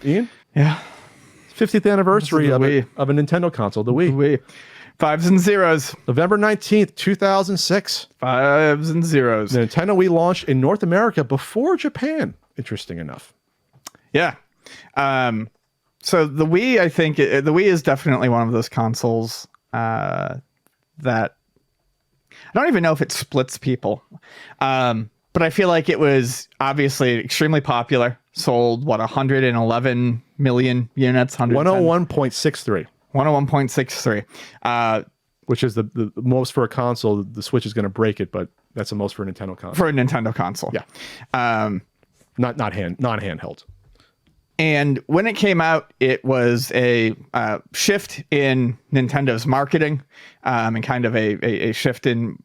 Ian? Yeah. 50th anniversary of a Nintendo console, the Wii. Wii. Fives and zeros. November 19th, 2006. Fives and zeros. The Nintendo Wii launched in North America before Japan, interesting enough. Yeah. So the Wii, I think, the Wii is definitely one of those consoles that I don't even know if it splits people. But I feel like it was obviously extremely popular. Sold, 111 million units? 101.63. 101.63. Which is the most for a console. The Switch is going to break it, but that's the most for a Nintendo console. For a Nintendo console. Yeah. Non-handheld. And when it came out, it was a shift in Nintendo's marketing, and kind of a shift in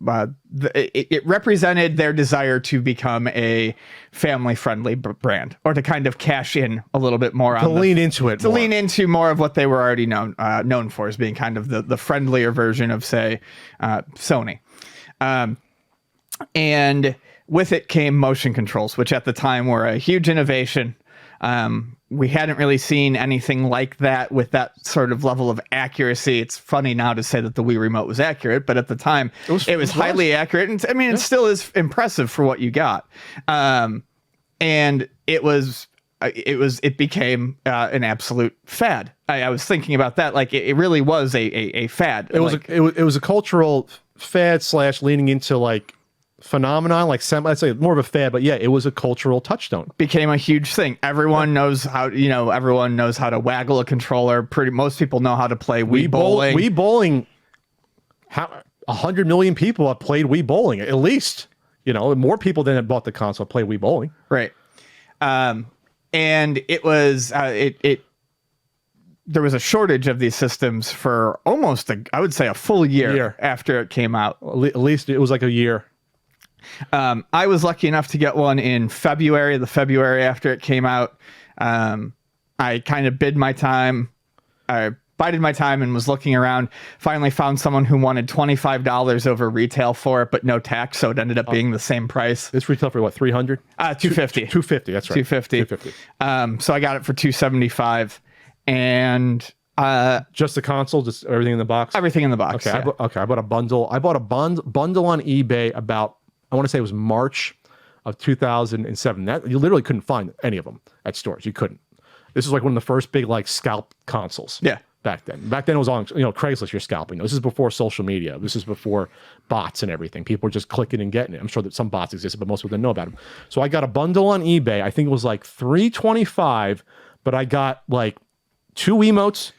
it represented their desire to become a family-friendly brand, or to kind of cash in a little bit more on lean into it, to lean into more of what they were already known for, as being kind of the friendlier version of, say, Sony. And with it came motion controls, which at the time were a huge innovation. We hadn't really seen anything like that with that sort of level of accuracy. It's funny now to say that the Wii remote was accurate, but at the time it was highly accurate. And I mean, it still is impressive for what you got. And it became an absolute fad. I was thinking about that. Like it really was a fad. It was a cultural fad / leaning into like phenomenon, like I'd say more of a fad, but yeah, it was a cultural touchstone. Became a huge thing. Everyone knows how to waggle a controller. Most people know how to play Wii bowling. Wii bowling. 100 million people have played Wii bowling at least. More people than had bought the console play Wii bowling. Right. And it was there was a shortage of these systems for almost I would say a full year after it came out. At least it was like a year. I was lucky enough to get one in February after it came out. I kind of bided my time and was looking around. Finally found someone who wanted $25 over retail for it, but no tax, so it ended up being the same price. It's retail for what, 300? $250. $250, that's right. $250. So I got it for $275, and just the console, just everything in the box. Everything in the box. Okay, yeah. I bought a bundle. I bought a bundle on eBay about, I want to say it was March of 2007. That you literally couldn't find any of them at stores. You couldn't. This is like one of the first big like scalp consoles. Yeah. Back then it was on Craigslist. You're scalping. This is before social media. This is before bots and everything. People were just clicking and getting it. I'm sure that some bots existed, but most people didn't know about them. So I got a bundle on eBay. I think it was like $325, but I got like 2 Wiimotes,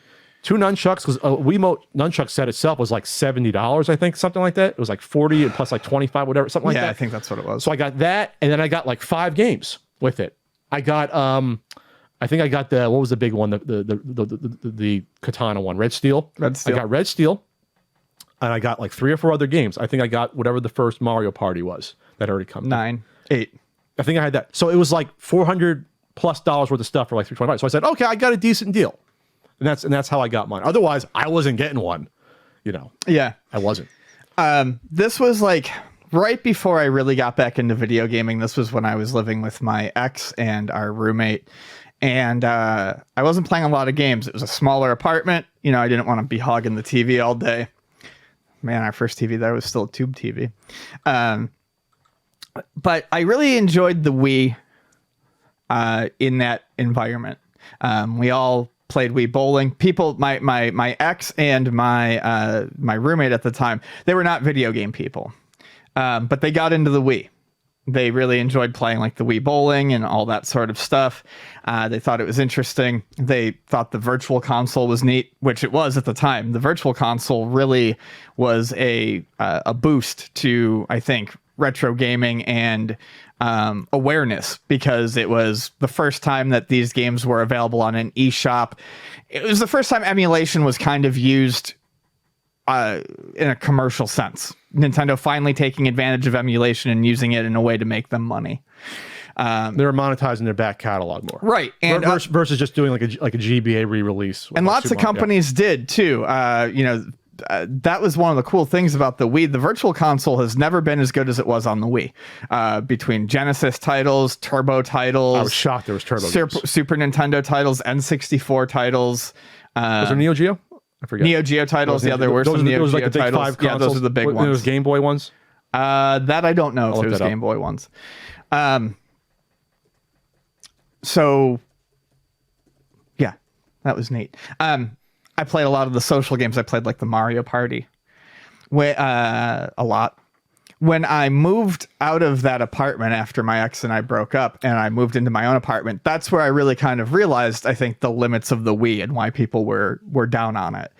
2 nunchucks, because a Wiimote nunchuck set itself was like $70, I think, something like that. It was like 40 and plus like 25, whatever, something like that. Yeah, I think that's what it was. So I got that, and then I got like 5 games with it. I got I think I got what was the big one, the Katana one, Red Steel. I got Red Steel, and I got like 3 or 4 other games. I think I got whatever the first Mario Party was that already come. 9, 8. I think I had that. So it was like $400+ worth of stuff for like $325. So I said, okay, I got a decent deal. And that's how I got mine. Otherwise, I wasn't getting one. Yeah, I wasn't. This was like right before I really got back into video gaming. This was when I was living with my ex and our roommate, and I wasn't playing a lot of games. It was a smaller apartment. I didn't want to be hogging the TV all day. Man, our first TV there was still a tube TV. But I really enjoyed the Wii in that environment. We all played Wii bowling. My ex and my roommate at the time, they were not video game people, but they got into the Wii. They really enjoyed playing like the Wii bowling and all that sort of stuff. They thought it was interesting. They thought the virtual console was neat, which it was at the time. The virtual console really was a boost to, I think, retro gaming and awareness, because it was the first time that these games were available on an eShop. It was the first time emulation was kind of used in a commercial sense. Nintendo finally taking advantage of emulation and using it in a way to make them money. They were monetizing their back catalog more, right? And versus just doing like a GBA re-release. And lots of companies did too. that was one of the cool things about the Wii. The Virtual Console has never been as good as it was on the Wii. Between Genesis titles, Turbo titles. I was shocked there was Turbo games. Super Nintendo titles, N64 titles. Was there Neo Geo? I forget. Neo Geo titles. Yeah, there were some Neo Geo titles. Yeah, those are the big ones. Those Game Boy ones? That I don't know if it was Game Boy ones. So, yeah, that was neat. I played a lot of the social games. I played like the Mario Party, a lot. When I moved out of that apartment after my ex and I broke up and I moved into my own apartment, that's where I really kind of realized, I think, the limits of the Wii and why people were down on it.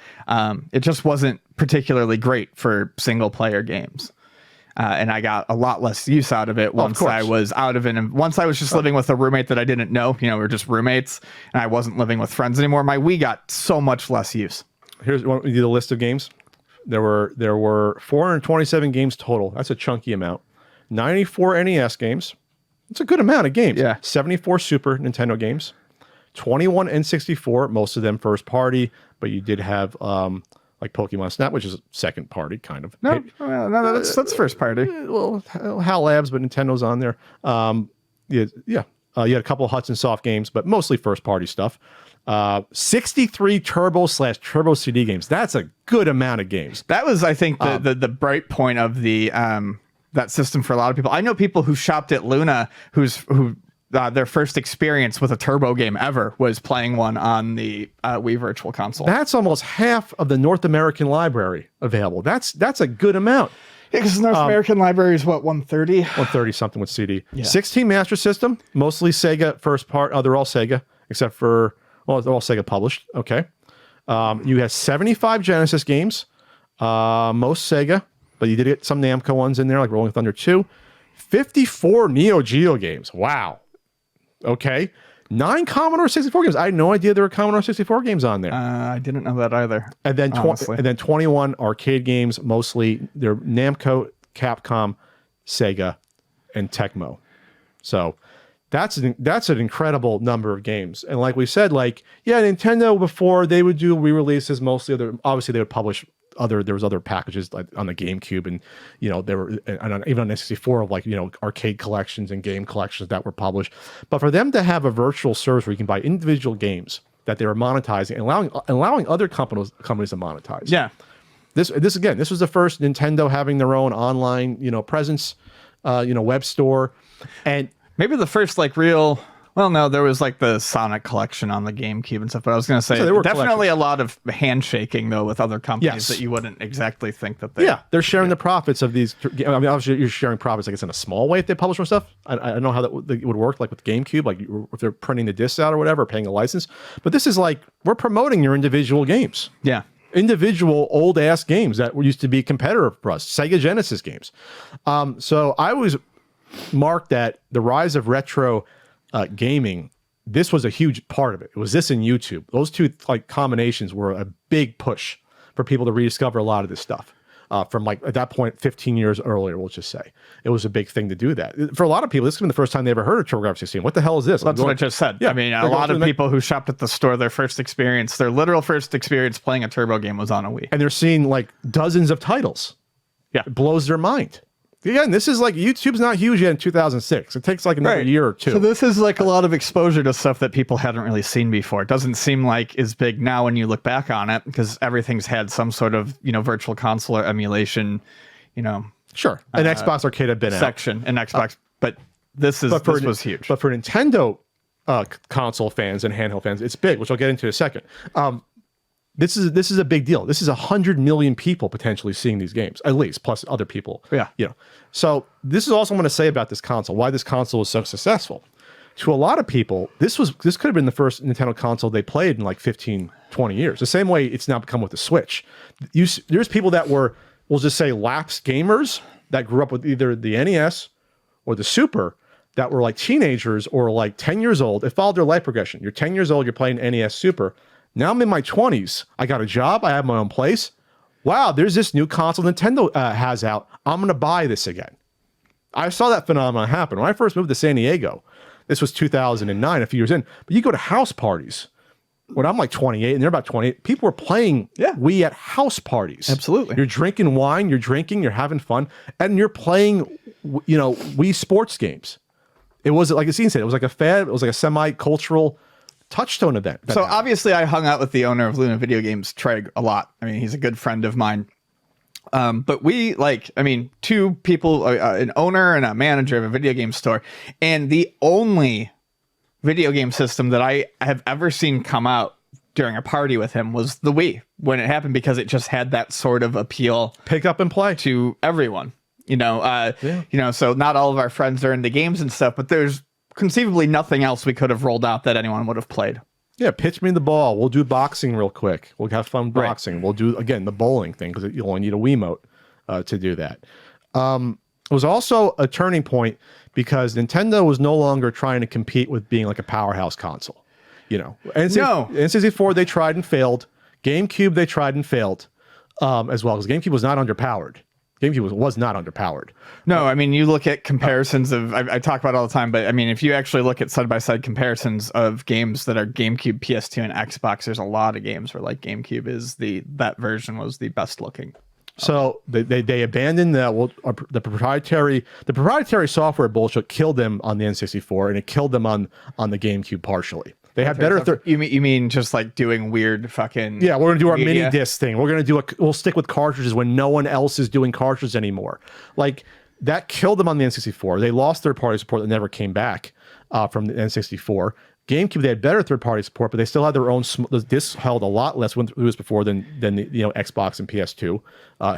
It just wasn't particularly great for single player games. And I got a lot less use out of it once I was out of it. And once I was just living with a roommate that I didn't know, we were just roommates and I wasn't living with friends anymore. My Wii got so much less use. Here's the list of games. There were 427 games total. That's a chunky amount. 94 NES games. It's a good amount of games. Yeah. 74 Super Nintendo games. 21 N64, most of them first party, but you did have like Pokemon Snap, which is second party, kind of. No, that's first party. Well, HAL Labs, but Nintendo's on there. You had a couple of Hudson Soft games, but mostly first party stuff. 63 Turbo/Turbo CD games. That's a good amount of games. That was, I think, the bright point of the that system for a lot of people. I know people who shopped at Luna who their first experience with a Turbo game ever was playing one on the Wii Virtual Console. That's almost half of the North American library available. That's a good amount. Yeah, because the North American library is what, 130? 130 something with CD. Yeah. 16 Master System, mostly Sega first part. They're all Sega, except for, well, they're all Sega published. Okay. You had 75 Genesis games, most Sega, but you did get some Namco ones in there, like Rolling Thunder 2. 54 Neo Geo games. Wow. Okay. 9 Commodore 64 games. I had no idea there were Commodore 64 games on there. I didn't know that either. And then 21 arcade games, mostly they're Namco, Capcom, Sega, and Tecmo. So that's an incredible number of games. And like we said, Nintendo before they would do re-releases, mostly obviously they would publish there was other packages like on the GameCube, and there were even on N64 of arcade collections and game collections that were published. But for them to have a virtual service where you can buy individual games that they were monetizing and allowing other companies to monetize. Yeah. This was the first Nintendo having their own online presence, web store, and maybe the first real. Well, no, there was the Sonic collection on the GameCube and stuff, but I was going to say definitely a lot of handshaking though with other companies that you wouldn't exactly think that they. Yeah, they're sharing the profits of these. I mean, obviously you're sharing profits, I guess, in a small way if they publish more stuff. I don't know how that would work, like with GameCube, if they're printing the discs out or whatever, paying a license. But this is we're promoting your individual games. Yeah. Individual old ass games that used to be competitor for us, Sega Genesis games. So I was marked that the rise of retro gaming, this was a huge part of it. It was this and YouTube. Those two combinations were a big push for people to rediscover a lot of this stuff. From at that point, 15 years earlier, we'll just say. It was a big thing to do that. For a lot of people, this has been the first time they ever heard of TurboGrafx 16. What the hell is this? That's what I just said. Yeah, I mean, a lot of people who shopped at the store, their literal first experience playing a Turbo game was on a Wii. And they're seeing dozens of titles. Yeah. It blows their mind. Again, this is YouTube's not huge yet in 2006. It takes another year or two. So this is a lot of exposure to stuff that people hadn't really seen before. It doesn't seem as big now when you look back on it, because everything's had some sort of, virtual console or emulation, Sure. An Xbox Arcade had been section in Xbox, but this was huge. But for Nintendo console fans and handheld fans, it's big, which I'll get into in a second. This is a big deal. This is 100 million people potentially seeing these games, at least, plus other people. Yeah. So this is also I'm going to say about this console, why this console is so successful. To a lot of people, this could have been the first Nintendo console they played in 15, 20 years. The same way it's now become with the Switch. There's people that were, we'll just say, lapsed gamers that grew up with either the NES or the Super, that were teenagers or 10 years old. It followed their life progression. You're 10 years old, you're playing NES Super. Now I'm in my 20s. I got a job. I have my own place. Wow, there's this new console Nintendo has out. I'm going to buy this again. I saw that phenomenon happen. When I first moved to San Diego, this was 2009, a few years in, but you go to house parties. when I'm like 28 and they're about 28, people were playing Wii at house parties. Absolutely. You're drinking wine, you're drinking, you're having fun, and you're playing, Wii sports games. It was, like Ian said, it was like a fad. It was like a semi-cultural touchstone event. So obviously I hung out with the owner of Luna Video Games, Treg, a lot. I mean, he's a good friend of mine. But we two people, an owner and a manager of a video game store, and the only video game system that I have ever seen come out during a party with him was the Wii when it happened, because it just had that sort of appeal. Pick up and play to everyone, so not all of our friends are into games and stuff, but there's conceivably nothing else we could have rolled out that anyone would have played. Yeah, pitch me the ball. We'll do boxing real quick. We'll have fun boxing. Right. We'll do, again, the bowling thing, because you only need a Wiimote to do that. It was also a turning point because Nintendo was no longer trying to compete with being like a powerhouse console. N64 they tried and failed. GameCube they tried and failed as well, because GameCube was not underpowered. GameCube was not underpowered. No, I mean, you look at comparisons of, I talk about it all the time, but I mean, if you actually look at side-by-side comparisons of games that are GameCube, PS2, and Xbox, there's a lot of games where like GameCube is that version was the best looking. So they abandoned the proprietary software bullshit killed them on the N64, and it killed them on the GameCube partially. They had better. You mean just like doing weird fucking? Yeah, we're gonna do our mini disc thing. We're gonna we'll stick with cartridges when no one else is doing cartridges anymore. Like that killed them on the N64. They lost third-party support that never came back from the N64. GameCube, they had better third-party support, but they still had their own. The discs held a lot less when it was before than the Xbox and PS2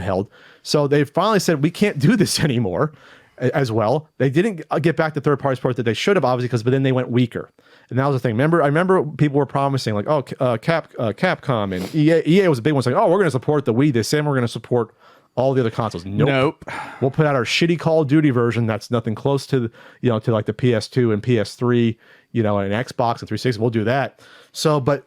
held. So they finally said we can't do this anymore. As well, they didn't get back the third-party support that they should have, obviously, but then they went weaker, and that was the thing. I remember people were promising like, Capcom and EA was a big one, saying, oh, we're going to support the Wii this, and we're going to support all the other consoles. Nope. We'll put out our shitty Call of Duty version that's nothing close to to like the PS2 and PS3, and Xbox and 360. We'll do that. So, but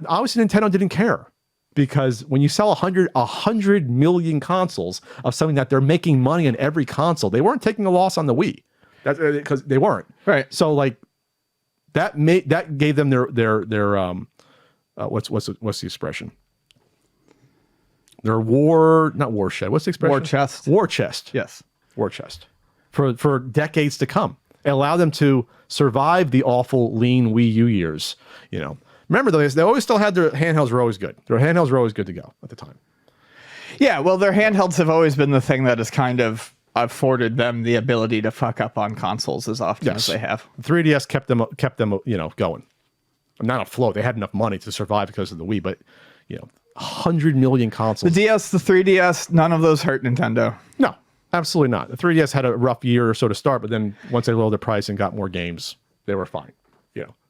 obviously Nintendo didn't care. Because when you sell 100 million consoles of something that they're making money on every console, they weren't taking a loss on the Wii. That's because they weren't. Right. So like that gave them their what's the expression? Their not war shed. What's the expression? War chest. War chest. Yes. War chest. For decades to come. It allowed them to survive the awful lean Wii U years, Remember, though, they always still had their handhelds were always good. Their handhelds were always good to go at the time. Yeah, well, their handhelds have always been the thing that has kind of afforded them the ability to fuck up on consoles as often as they have. 3DS kept them, going. Not afloat. They had enough money to survive because of the Wii, but 100 million consoles. The DS, the 3DS, none of those hurt Nintendo. No, absolutely not. The 3DS had a rough year or so to start, but then once they lowered the price and got more games, they were fine.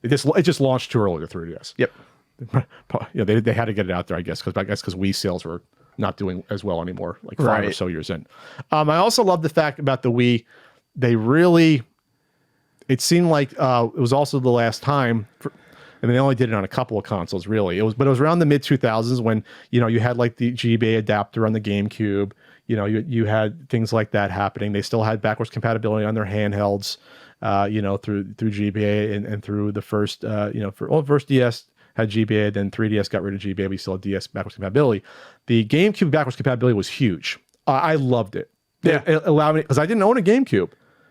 It just launched too early, the 3DS. Yep. They had to get it out there, I guess, because Wii sales were not doing as well anymore, like 5 or so years in. I also love the fact about the Wii, it seemed like it was also the last time, and they only did it on a couple of consoles, really. But it was around the mid 2000s when you had like the GBA adapter on the GameCube. You had things like that happening. They still had backwards compatibility on their handhelds. Through GBA and through the first, first DS had GBA, then 3DS got rid of GBA. We still had DS backwards compatibility. The GameCube backwards compatibility was huge. I loved it. Yeah. It allowed me, because I didn't own a GameCube.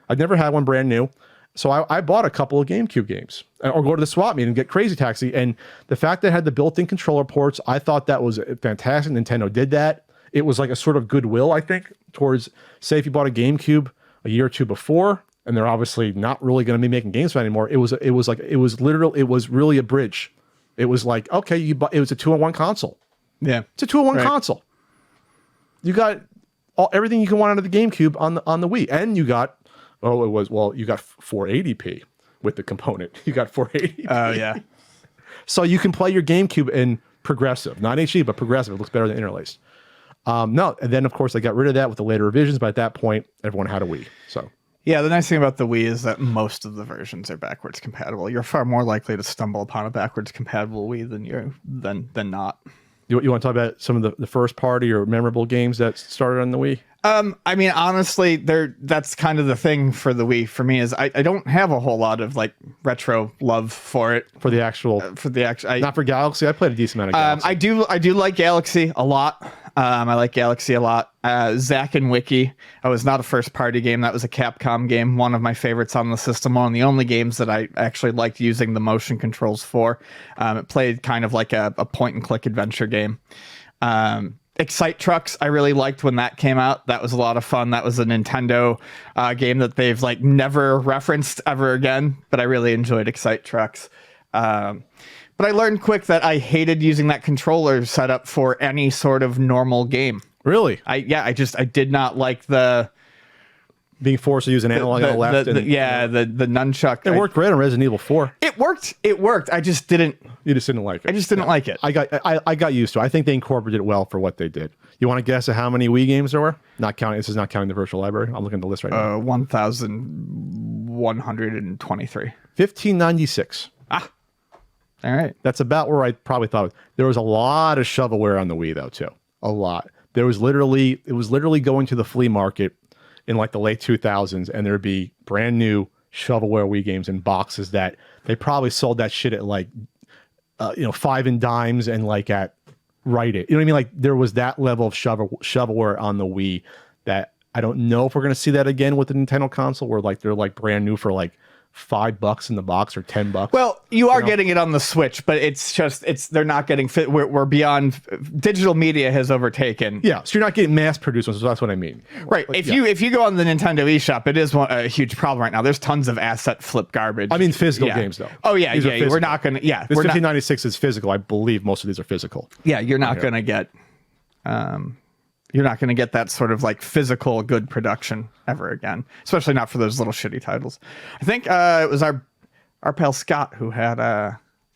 I'd never had one brand new. So I bought a couple of GameCube games, or go to the swap meet and get Crazy Taxi. And the fact that it had the built-in controller ports, I thought that was fantastic. Nintendo did that. It was like a sort of goodwill, I think, towards, say, if you bought a GameCube a year or two before, and they're obviously not really going to be making games for it anymore. It was really a bridge. It was like, okay, it was a 2-in-1 console. Yeah. It's a 2-in-1 console. You got everything you can want out of the GameCube on the Wii. And you got, you got 480p with the component. You got 480p. Oh, yeah. So you can play your GameCube in progressive, not HD, but progressive. It looks better than interlaced. And then, of course, they got rid of that with the later revisions, but at that point, everyone had a Wii. So... Yeah, the nice thing about the Wii is that most of the versions are backwards compatible. You're far more likely to stumble upon a backwards compatible Wii than not. You want to talk about some of the first party or memorable games that started on the Wii? I mean, honestly, that's kind of the thing for the Wii for me is I don't have a whole lot of like retro love for it. For the actual, not for Galaxy. I played a decent amount of Galaxy. I do like Galaxy a lot. I like Galaxy a lot. Zack and Wiki. I was not a first party game. That was a Capcom game. One of my favorites on the system. One of the only games that I actually liked using the motion controls for. It played kind of like a point and click adventure game. Excite Trucks, I really liked when that came out. That was a lot of fun. That was a Nintendo game that they've like never referenced ever again, but I really enjoyed Excite Trucks. But I learned quick that I hated using that controller setup for any sort of normal game. Really? I did not like the being forced to use an analog on the left. The nunchuck. It worked great on Resident Evil 4. It worked. I just didn't. You just didn't like it. I just didn't like it. I got used to it. I think they incorporated it well for what they did. You want to guess at how many Wii games there were? Not counting. This is not counting the virtual library. I'm looking at the list right now. 1,123. 1,596. Ah. All right. That's about where I probably thought. There was a lot of shovelware on the Wii though too. A lot. It was literally going to the flea market in like the late 2000s, and there'd be brand new shovelware Wii games in boxes that they probably sold that shit at like, 5 and dimes and like at Rite Aid. You know what I mean? Like there was that level of shovelware on the Wii that I don't know if we're going to see that again with the Nintendo console, where like they're like brand new for like $5 in the box or $10. Well, you are getting it on the Switch, but they're not getting fit. We're beyond digital media has overtaken. Yeah, so you're not getting mass produced ones. So that's what I mean. Right. Like, if you go on the Nintendo eShop, it is a huge problem right now. There's tons of asset flip garbage. I mean physical games though. Oh yeah, yeah. We're not gonna. Yeah, this 1596 is physical. I believe most of these are physical. Yeah, you're not gonna get. You're not going to get that sort of like physical good production ever again, especially not for those little shitty titles. I think it was our pal Scott who had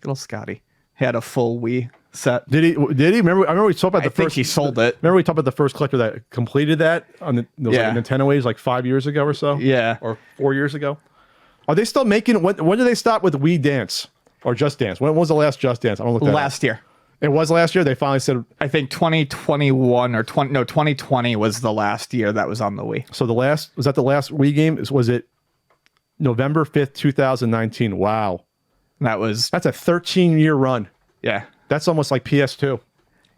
little Scotty had a full Wii set. Did he? Remember? I remember we talked about the first. I think he sold it. Remember we talked about the first collector that completed that on the like Nintendo Ways like 5 years ago or so. Yeah, or 4 years ago. Are they still making? When did they stop with Wii Dance or Just Dance? When was the last Just Dance? I don't look that last year. It was last year. They finally said. I think 2021 or 2020 was the last year that was on the Wii. So was that the last Wii game? Was it November 5th, 2019? Wow, that's a 13-year run. Yeah, that's almost like PS2.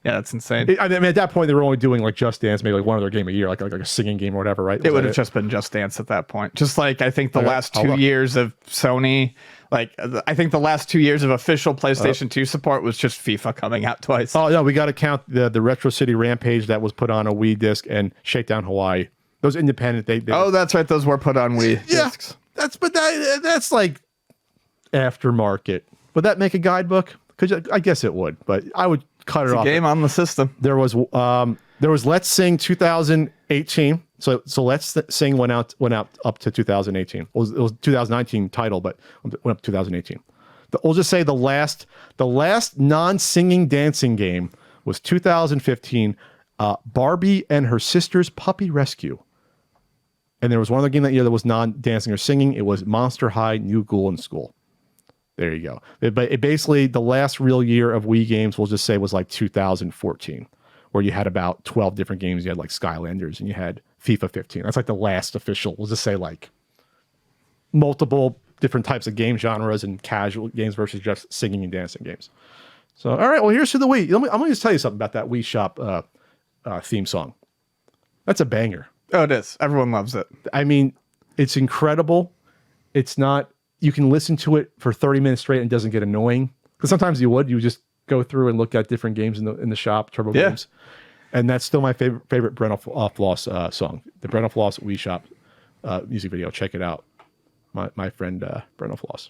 Yeah, that's insane. I mean, at that point, they were only doing like Just Dance, maybe like one other game a year, like a singing game or whatever, right? It would have just been Just Dance at that point. Just like I think the last 2 years of Sony. Like, I think the last 2 years of official PlayStation 2 support was just FIFA coming out twice. Oh, no, we got to count the Retro City Rampage that was put on a Wii disc and Shakedown Hawaii. Those independent, they oh, that's right. Those were put on Wii discs. That's like aftermarket. Would that make a guidebook? I guess it would, but I would cut it off. Game on the system. There was Let's Sing 2018. So Let's Sing went out up to 2018. It was 2019 title, but went up to 2018. We'll just say the last non-singing dancing game was 2015, Barbie and Her Sister's Puppy Rescue. And there was one other game that year that was non-dancing or singing. It was Monster High New Ghoul in School. There you go. But basically, the last real year of Wii games, we'll just say, was like 2014, where you had about 12 different games. You had like Skylanders and you had FIFA 15. That's like the last official, we'll just say like multiple different types of game genres and casual games versus just singing and dancing games. So, all right, well, here's to the Wii. I'm going to just tell you something about that Wii Shop theme song. That's a banger. Oh, it is. Everyone loves it. I mean, it's incredible. It's not, you can listen to it for 30 minutes straight and it doesn't get annoying. Because sometimes you just go through and look at different games in the shop, Turbo games. And that's still my favorite Brental Floss song. The Brental Floss Wii Shop music video. Check it out. My friend Brental Floss.